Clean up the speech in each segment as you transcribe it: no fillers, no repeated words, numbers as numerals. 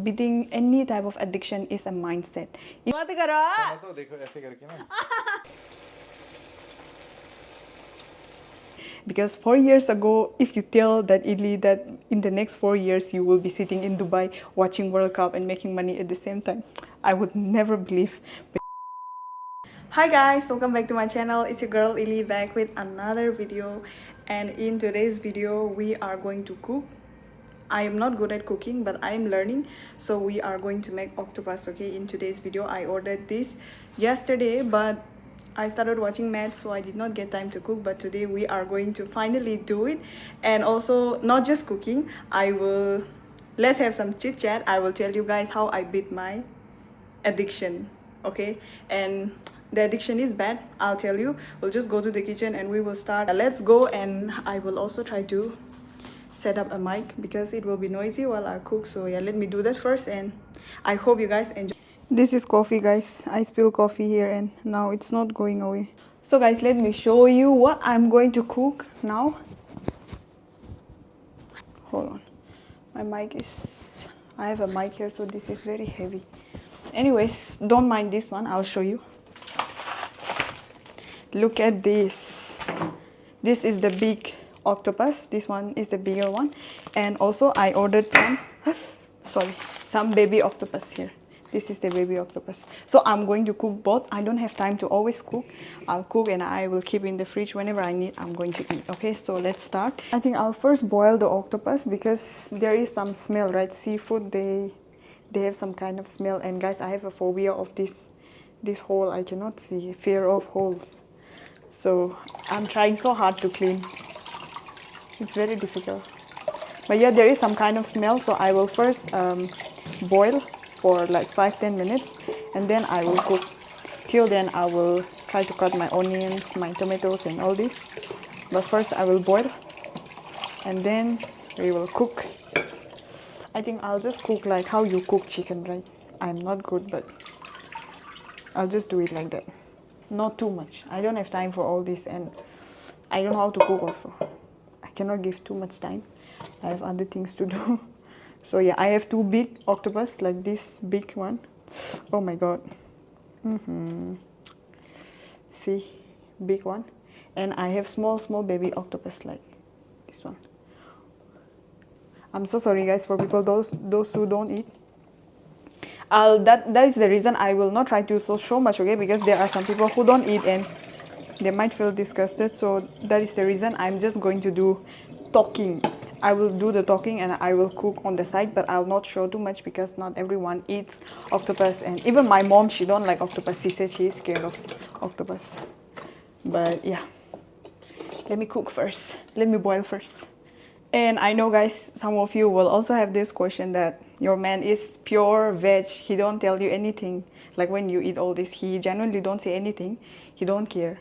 beating any type of addiction is a mindset. Because 4 years ago, if you tell that Ellie that in the next 4 years you will be sitting in Dubai watching World Cup and making money at the same time, I would never believe. Hi guys, welcome back to my channel. It's your girl Ellie back with another video, and in today's video we are going to cook. I am not good at cooking, but I am learning, so we are going to make octopus. Okay, in today's video I ordered this yesterday, but I started watching match, so I did not get time to cook. But today we are going to finally do it, and also not just cooking. Let's have some chit chat. I will tell you guys how I beat my addiction. Okay, and the addiction is bad, I'll tell you. We'll just go to the kitchen and we will start. Let's go, and I will also try to set up a mic because it will be noisy while I cook. So yeah, let me do that first, and I hope you guys enjoy. This is coffee, guys. I spilled coffee here and now it's not going away. So guys, let me show you what I'm going to cook now. Hold on, my mic is, I have a mic here, so this is very heavy. Anyways, don't mind this one, I'll show you. Look at this. This is the big octopus. This one is the bigger one, and also I ordered some baby octopus here. This is the baby octopus. So I'm going to cook both. I don't have time to always cook. I'll cook and I will keep in the fridge. Whenever I need, I'm going to eat. Okay, so let's start. I think I'll first boil the octopus because there is some smell, right? Seafood, they have some kind of smell, and guys, I have a phobia of this hole. I cannot see, fear of holes. So I'm trying so hard to clean. It's very difficult. But yeah, there is some kind of smell, so I will first boil for like 5-10 minutes, and then I will cook. Till then I will try to cut my onions, my tomatoes and all this. But first I will boil, and then we will cook. I think I'll just cook like how you cook chicken, right? I'm not good, but I'll just do it like that. Not too much. I don't have time for all this, and I don't know how to cook also. I cannot give too much time. I have other things to do. So yeah, I have two big octopus, like this big one. Oh my god. See, big one. And I have small baby octopus like this one. I'm so sorry guys for people those who don't eat. That is the reason I will not try to so much, okay? Because there are some people who don't eat and they might feel disgusted. So that is the reason I'm just going to do talking. I will do the talking and I will cook on the side, but I'll not show too much because not everyone eats octopus, and even my mom, she don't like octopus. She said she is scared of octopus. But yeah, let me cook first. Let me boil first. And I know guys, some of you will also have this question that your man is pure veg. He don't tell you anything. Like when you eat all this, he genuinely don't say anything. He don't care.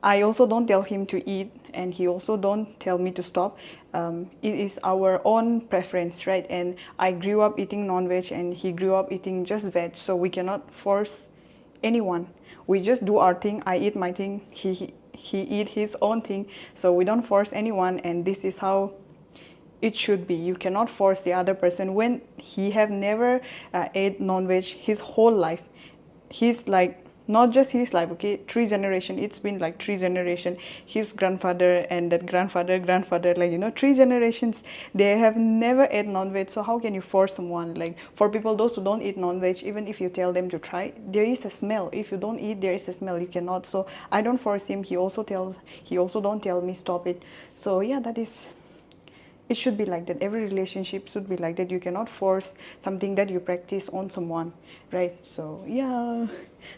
I also don't tell him to eat, and he also don't tell me to stop. It is our own preference, right? And I grew up eating non-veg and he grew up eating just veg, so we cannot force anyone. We just do our thing. I eat my thing, he eat his own thing, so we don't force anyone, and this is how it should be. You cannot force the other person when he have never ate non-veg his whole life. He's like, not just his life, okay, 3 generations. It's been like 3 generations. His grandfather and that grandfather, like, you know, 3 generations, they have never ate non-veg. So how can you force someone? Like, for people those who don't eat non-veg, even if you tell them to try, there is a smell. If you don't eat, there is a smell. You cannot. So I don't force him. He also don't tell me stop it. So yeah, that is, it should be like that. Every relationship should be like that. You cannot force something that you practice on someone, right? So yeah,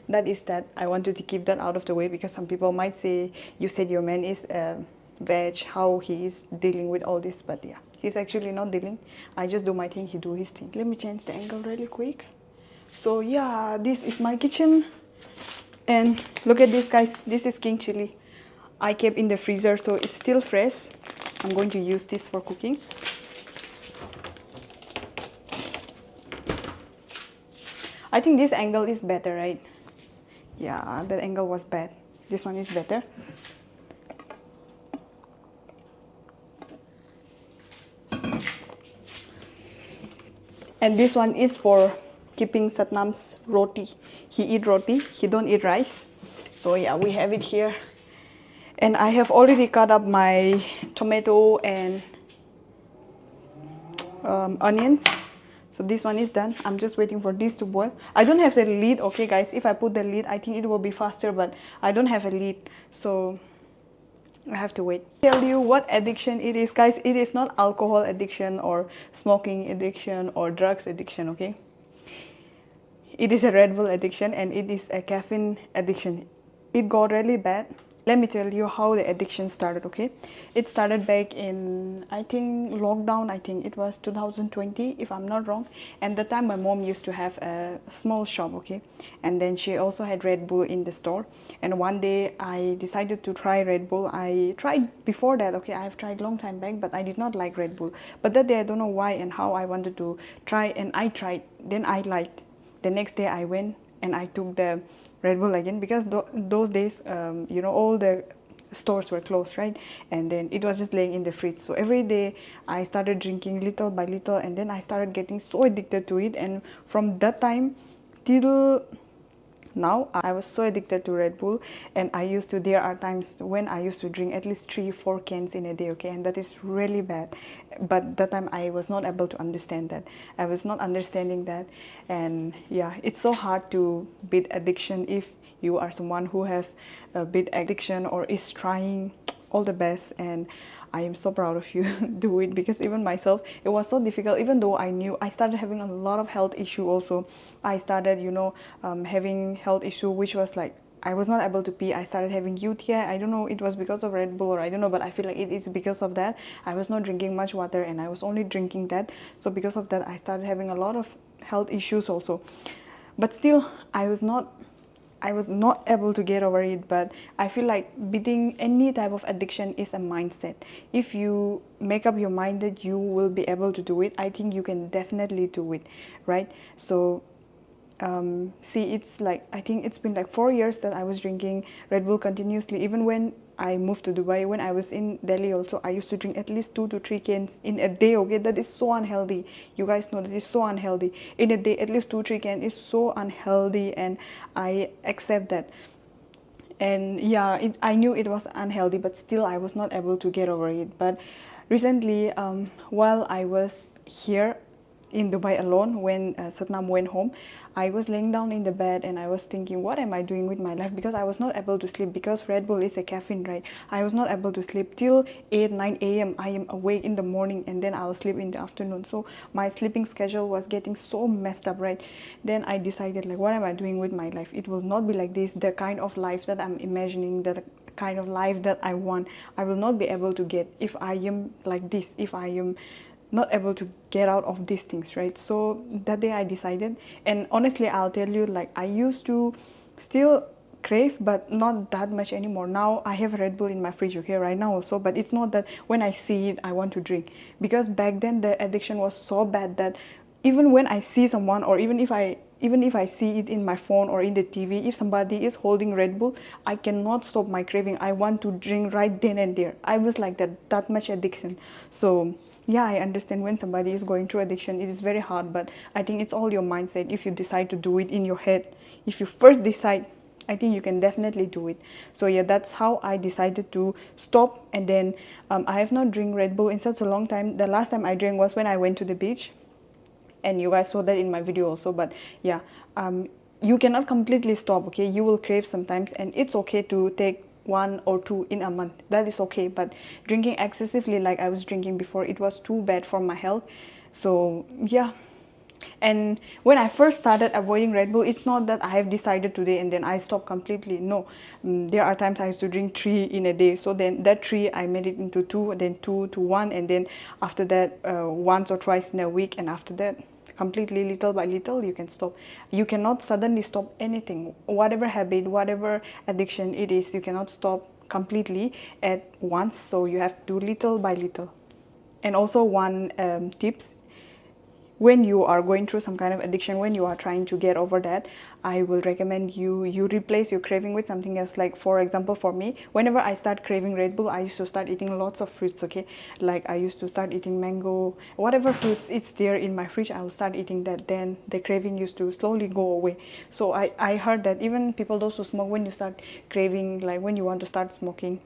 that is that. I wanted to keep that out of the way because some people might say, you said your man is veg, how he is dealing with all this. But yeah, he's actually not dealing. I just do my thing, he do his thing. Let me change the angle really quick. So yeah, this is my kitchen, and look at this guys. This is king chili. I kept in the freezer, so it's still fresh. I'm going to use this for cooking. I think this angle is better, right? Yeah, that angle was bad. This one is better. And this one is for keeping Satnam's roti. He eat roti, he don't eat rice. So yeah, we have it here. And I have already cut up my tomato and onions. So this one is done. I'm just waiting for this to boil. I don't have the lid, okay guys. If I put the lid, I think it will be faster, but I don't have a lid, so I have to wait. Tell you what addiction it is, guys. It is not alcohol addiction or smoking addiction or drugs addiction, okay? It is a Red Bull addiction, and it is a caffeine addiction. It got really bad. Let me tell you how the addiction started, okay? It started back in, I think, lockdown. I think it was 2020, if I'm not wrong. And the time my mom used to have a small shop, okay? And then she also had Red Bull in the store. And one day I decided to try Red Bull. I tried before that, okay? I've tried long time back, but I did not like Red Bull. But that day I don't know why and how I wanted to try, and I tried. Then I liked. The next day I went and I took the Red Bull again, because those days, you know, all the stores were closed, right? And then it was just laying in the fridge. So every day I started drinking little by little, and then I started getting so addicted to it. And from that time till now, I was so addicted to Red Bull. And there are times when I used to drink at least 3-4 cans in a day, okay? And that is really bad. But that time I was not able to understand that. I was not understanding that. And yeah, it's so hard to beat addiction. If you are someone who have a beat addiction or is trying, all the best. And I am so proud of you. Do it, because even myself, it was so difficult. Even though I knew, I started having a lot of health issue also. I started, you know, having health issue, which was like, I was not able to pee. I started having UTI. I don't know, it was because of Red Bull or I don't know, but I feel like it's because of that. I was not drinking much water, and I was only drinking that. So because of that, I started having a lot of health issues also. But still, I was not able to get over it. But I feel like beating any type of addiction is a mindset. If you make up your mind that you will be able to do it, I think you can definitely do it, right? So see, it's like, I think it's been like 4 years that I was drinking Red Bull continuously. Even when I moved to Dubai, when I was in Delhi also, I used to drink at least 2 to 3 cans in a day, okay? That is so unhealthy. You guys know that is so unhealthy. In a day, at least 2-3 cans is so unhealthy, and I accept that. And yeah, I knew it was unhealthy, but still I was not able to get over it. But recently, while I was here in Dubai alone, when Satnam went home, I was laying down in the bed and I was thinking, what am I doing with my life? Because I was not able to sleep, because Red Bull is a caffeine, right? I was not able to sleep till 8-9 a.m. I am awake in the morning, and then I'll sleep in the afternoon. So my sleeping schedule was getting so messed up, right? Then I decided, like, what am I doing with my life? It will not be like this. The kind of life that I'm imagining, the kind of life that I want, I will not be able to get if I am like this, if I am not able to get out of these things, right? So that day I decided, and honestly I'll tell you, like, I used to still crave, but not that much anymore. Now I have Red Bull in my fridge, okay, right now also, but it's not that when I see it I want to drink, because back then the addiction was so bad that even when I see someone, or even if I see it in my phone or in the TV, if somebody is holding Red Bull, I cannot stop my craving. I want to drink right then and there. I was like that much addiction. So yeah, I understand when somebody is going through addiction, it is very hard, but I think it's all your mindset. If you decide to do it in your head, if you first decide, I think you can definitely do it. So yeah, that's how I decided to stop. And then I have not drank Red Bull in such a long time. The last time I drank was when I went to the beach, and you guys saw that in my video also. But yeah, you cannot completely stop, okay? You will crave sometimes, and it's okay to take 1 or 2 in a month. That is okay. But drinking excessively like I was drinking before, it was too bad for my health. So yeah. And when I first started avoiding Red Bull, it's not that I have decided today and then I stop completely. No, there are times I used to drink 3 in a day. So then that 3 I made it into 2, then 2 to 1, and then after that once or twice in a week, and after that completely, little by little, you can stop. You cannot suddenly stop anything. Whatever habit, whatever addiction it is, you cannot stop completely at once. So you have to do little by little. And also one tips, when you are going through some kind of addiction, when you are trying to get over that, I will recommend you replace your craving with something else. Like for example, for me, whenever I start craving Red Bull, I used to start eating lots of fruits. Okay, like I used to start eating mango, whatever fruits it's there in my fridge, I will start eating that. Then the craving used to slowly go away. So I heard that even people, those who smoke, when you start craving, like when you want to start smoking,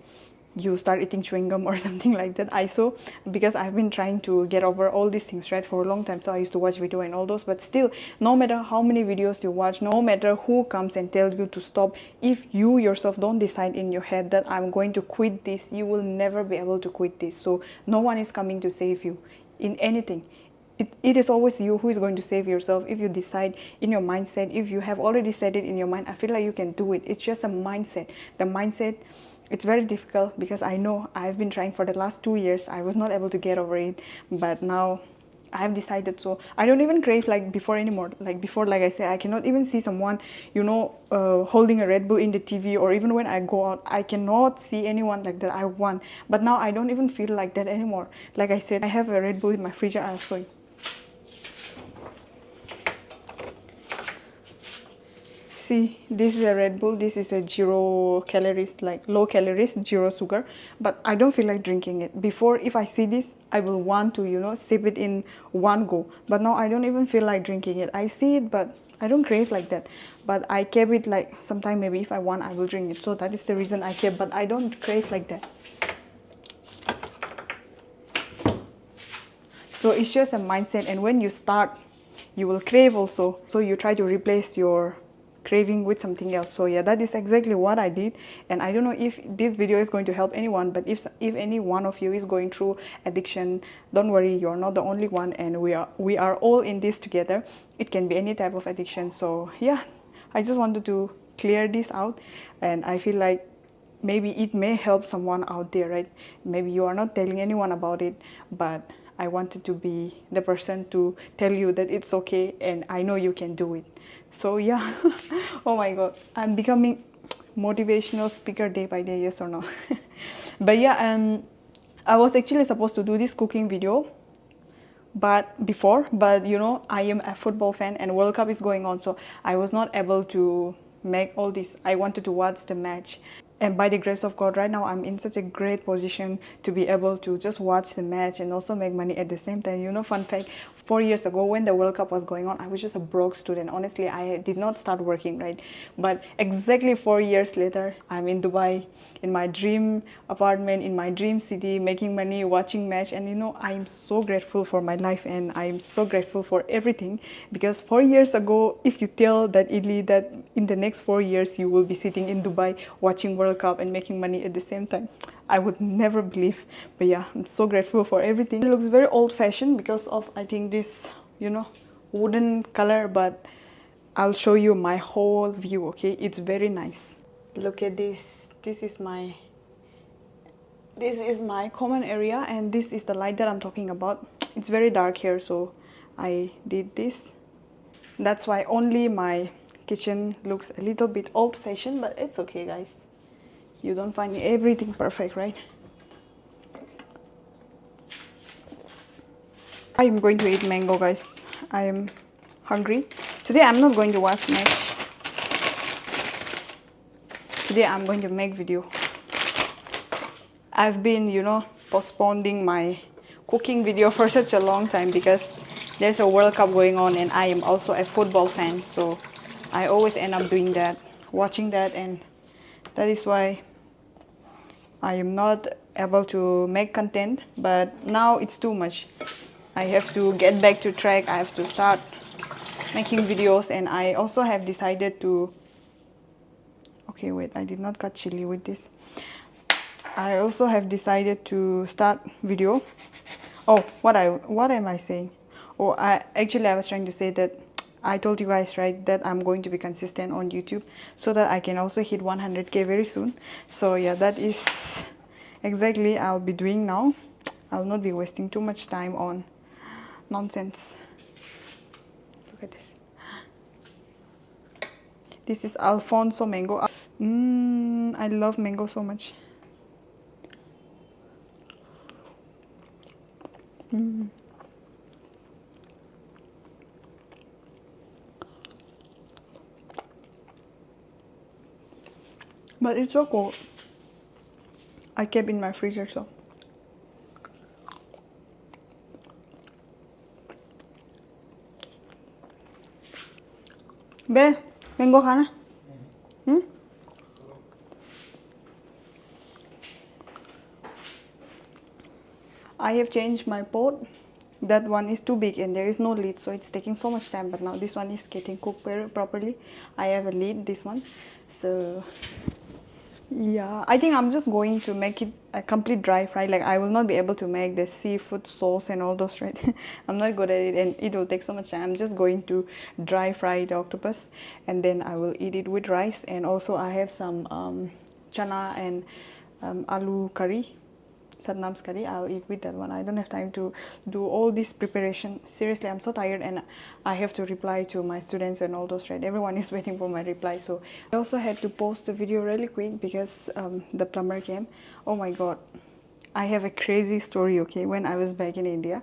you start eating chewing gum or something like that. I saw, because I've been trying to get over all these things, right, for a long time. So I used to watch video and all those, but still, no matter how many videos you watch, no matter who comes and tells you to stop, if you yourself don't decide in your head that I'm going to quit this, you will never be able to quit this. So no one is coming to save you in anything. It is always you who is going to save yourself. If you decide in your mindset, if you have already said it in your mind, I feel like you can do it. It's just a mindset. The mindset, it's very difficult, because I know I've been trying for the last 2 years. I was not able to get over it, but now I have decided. So I don't even crave like before anymore. Like before, like I said, I cannot even see someone, holding a Red Bull in the TV, or even when I go out, I cannot see anyone like that I want. But now I don't even feel like that anymore. Like I said, I have a Red Bull in my fridge. I'm showing. See, this is a Red Bull. This is a 0 calories, like low calories, 0 sugar. But I don't feel like drinking it. Before, if I see this, I will want to, sip it in one go. But now I don't even feel like drinking it. I see it, but I don't crave like that. But I keep it like sometime, maybe if I want, I will drink it. So that is the reason I keep. But I don't crave like that. So it's just a mindset. And when you start, you will crave also. So you try to replace your craving with something else. So yeah, that is exactly what I did. And I don't know if this video is going to help anyone, but if any one of you is going through addiction, don't worry, you're not the only one, and we are all in this together. It can be any type of addiction. So yeah, I just wanted to clear this out, and I feel like maybe it may help someone out there, right? Maybe you are not telling anyone about it, but I wanted to be the person to tell you that it's okay, and I know you can do it. So yeah. Oh my god, I'm becoming motivational speaker day by day, yes or no? But yeah, I was actually supposed to do this cooking video but I am a football fan and World Cup is going on, so I was not able to make all this. I wanted to watch the match, and by the grace of God, right now I'm in such a great position to be able to just watch the match and also make money at the same time. Fun fact, 4 years ago when the World Cup was going on, I was just a broke student. Honestly, I did not start working, right? But exactly 4 years later, I'm in Dubai, in my dream apartment, in my dream city, making money, watching match. And I'm so grateful for my life, and I'm so grateful for everything, because 4 years ago, if you tell that Ellie that in the next 4 years you will be sitting in Dubai watching World Cup and making money at the same time, I would never believe. But yeah, I'm so grateful for everything. It looks very old-fashioned because of, I think, this wooden color, but I'll show you my whole view. Okay, it's very nice. Look at this. This is my common area, and this is the light that I'm talking about. It's very dark here, so I did this. That's why only my kitchen looks a little bit old-fashioned, but it's okay, guys. You don't find everything perfect, right? I am going to eat mango, guys. I am hungry. Today I'm not going to watch match. Today I'm going to make video. I've been, postponing my cooking video for such a long time because there's a World Cup going on, and I am also a football fan, so I always end up doing that, watching that, and that is why I am not able to make content. But now it's too much. I have to get back to track. I have to start making videos, and I also have decided to... Okay, wait, I did not cut chili with this. I also have decided to start video. Oh, what am I saying? Oh, I was trying to say that I told you guys, right, that I'm going to be consistent on YouTube so that I can also hit 100k very soon. So yeah, that is exactly I'll be doing now. I'll not be wasting too much time on nonsense. Look at this. This is Alfonso mango. I love mango so much. But it's so cold. I kept in my freezer, so. Be, mango khana? I have changed my pot. That one is too big and there is no lid, so it's taking so much time. But now this one is getting cooked very properly. I have a lid, this one. So yeah, I think I'm just going to make it a complete dry fry. Like I will not be able to make the seafood sauce and all those, right? I'm not good at it and it will take so much time. I'm just going to dry fry the octopus and then I will eat it with rice. And also I have some chana and aloo curry, Satnam's curry. I'll eat with that one. I don't have time to do all this preparation. Seriously, I'm so tired and I have to reply to my students and all those, right? Everyone is waiting for my reply. So I also had to post the video really quick because the plumber came. Oh my god, I have a crazy story. Okay, when I was back in India,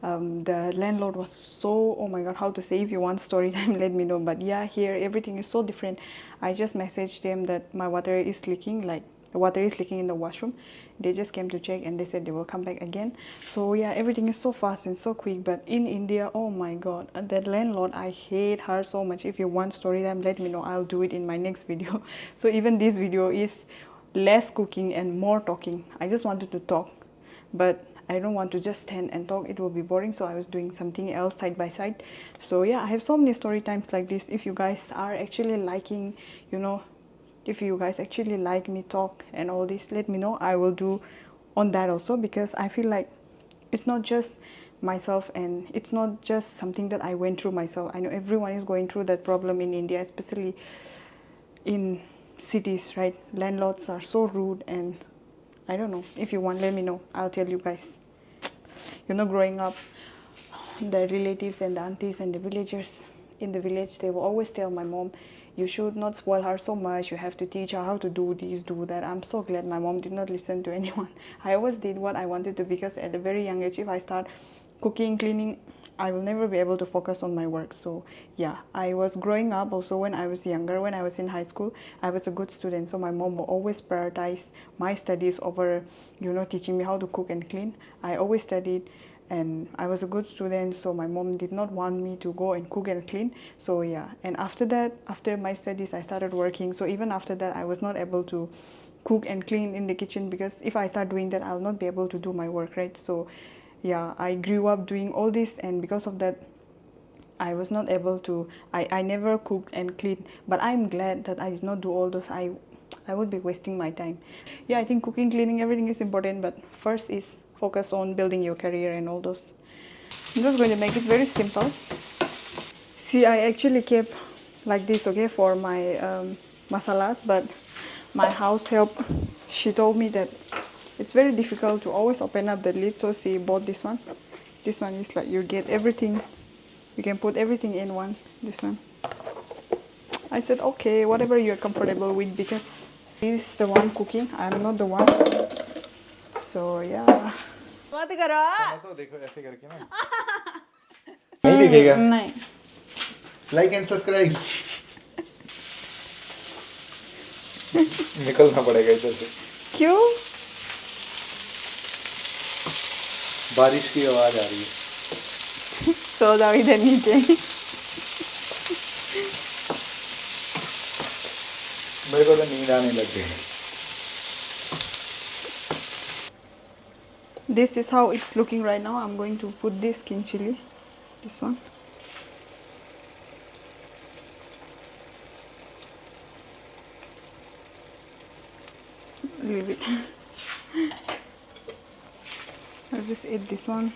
the landlord was so, oh my god, how to say, if you want story time let me know. But yeah, here everything is so different. I just messaged them that my water is leaking, like the water is leaking in the washroom. They just came to check and they said they will come back again. So yeah, everything is so fast and so quick. But in India, oh my god, that landlord, I hate her so much. If you want story time, let me know. I'll do it in my next video. So even this video is less cooking and more talking. I just wanted to talk, but I don't want to just stand and talk. It will be boring. So I was doing something else side by side. So yeah, I have so many story times like this. If you guys are actually liking, you know, if you guys actually like me talk and all this, let me know. I will do on that also, because I feel like it's not just myself and it's not just something that I went through myself. I know everyone is going through that problem in India, especially in cities, right? Landlords are so rude and I don't know. If you want, let me know. I'll tell you guys. You know, growing up, the relatives and the aunties and the villagers in the village, they will always tell my mom, you should not spoil her so much, you have to teach her how to do this, do that. I'm so glad my mom did not listen to anyone. I always did what I wanted to, because at a very young age, if I start cooking, cleaning, I will never be able to focus on my work. So yeah, I was growing up also when I was younger. When I was in high school, I was a good student, so my mom will always prioritize my studies over, you know, teaching me how to cook and clean. I always studied and I was a good student, so my mom did not want me to go and cook and clean. So yeah, and after that, after my studies, I started working. So even after that, I was not able to cook and clean in the kitchen, because if I start doing that, I'll not be able to do my work, right? So yeah, I grew up doing all this, and because of that, I was not able to, I never cooked and cleaned. But I'm glad that I did not do all those. I would be wasting my time. Yeah, I think cooking, cleaning, everything is important, but first is focus on building your career and all those. I'm just going to make it very simple. See, I actually kept like this, okay, for my masalas, but my house help, she told me that it's very difficult to always open up the lid, so she bought this one. This one is like you get everything, you can put everything in one, this one. I said, okay, whatever you're comfortable with, because this is the one cooking, I'm not the one. So yeah. मत करो। तो देखो ऐसे करके ना नहीं दिखेगा। नहीं। Like and subscribe. निकलना पड़ेगा इधर से। क्यों? बारिश की आवाज आ रही है। सो जाओ इधर नीचे। मेरे को तो नींद आने लग गई। This is how it's looking right now. I'm going to put this king chili, this one. Leave it. I'll just eat this one.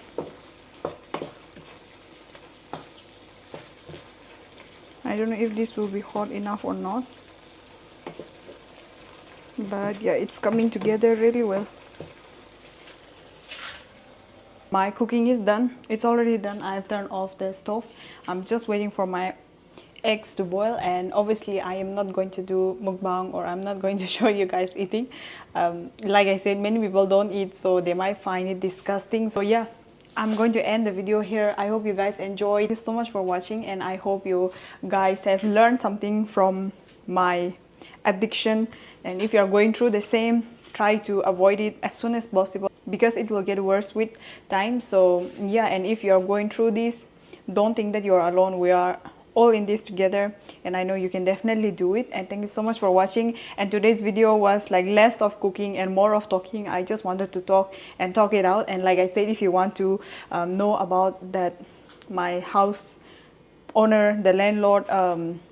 I don't know if this will be hot enough or not, but yeah, it's coming together really well. My cooking is done. It's already done. I've turned off the stove. I'm just waiting for my eggs to boil, and obviously I am not going to do mukbang, or I'm not going to show you guys eating. Like I said, many people don't eat, so they might find it disgusting. So yeah, I'm going to end the video here. I hope you guys enjoyed. Thank you so much for watching, and I hope you guys have learned something from my addiction, and if you are going through the same, try to avoid it as soon as possible because it will get worse with time. So yeah, and if you are going through this, don't think that you are alone. We are all in this together, and I know you can definitely do it. And thank you so much for watching. And today's video was like less of cooking and more of talking. I just wanted to talk and talk it out. And like I said, if you want to know about that, my house owner, the landlord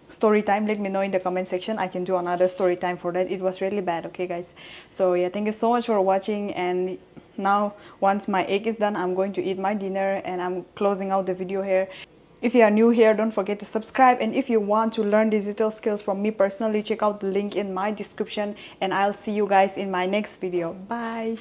story time, let me know in the comment section. I can do another story time for that. It was really bad. Okay guys, so yeah, thank you so much for watching. And now once my egg is done, I'm going to eat my dinner, and I'm closing out the video here. If you are new here, don't forget to subscribe, and if you want to learn digital skills from me personally, check out the link in my description, and I'll see you guys in my next video. Bye.